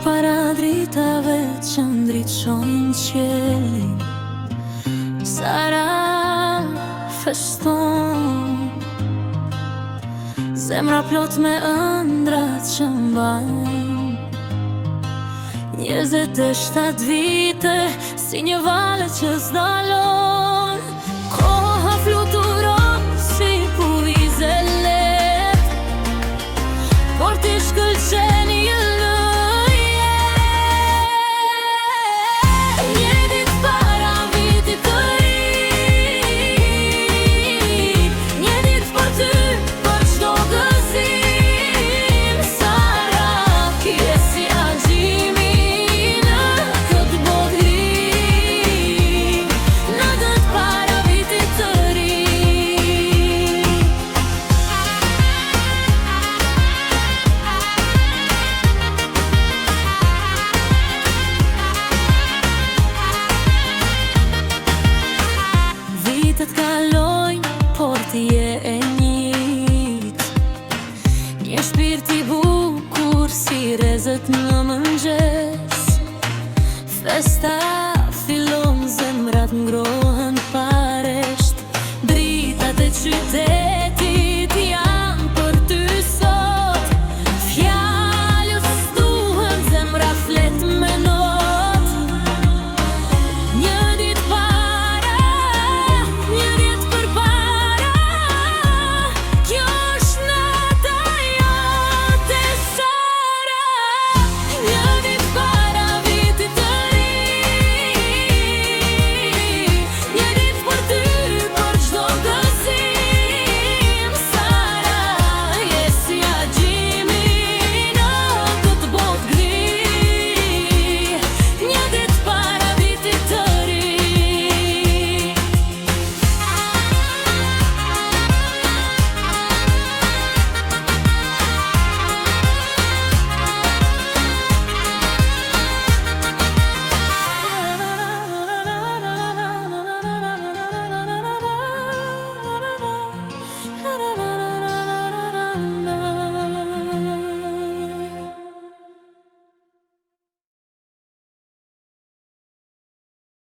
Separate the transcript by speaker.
Speaker 1: para dritave që ndriçojnë qiellin. Sara feston, zemra plot me ëndrat që mbajnë 27 vite, si një vale që s'dalon. Koha fluturon si puvize let, por ti shkëlqen një lëje. Një ditë para vitit të ri, një ditë për ty, për çdo gëzim. Sara, je si agjimi në këtë botë ri, në ditë para vitit të ri. Vitet kalojnë, por ti je e njëjtë. Një shpirt i bukur si rezet në mëngjes. Festa fillon, zemrat ngrohen paresht, dritat e qytetit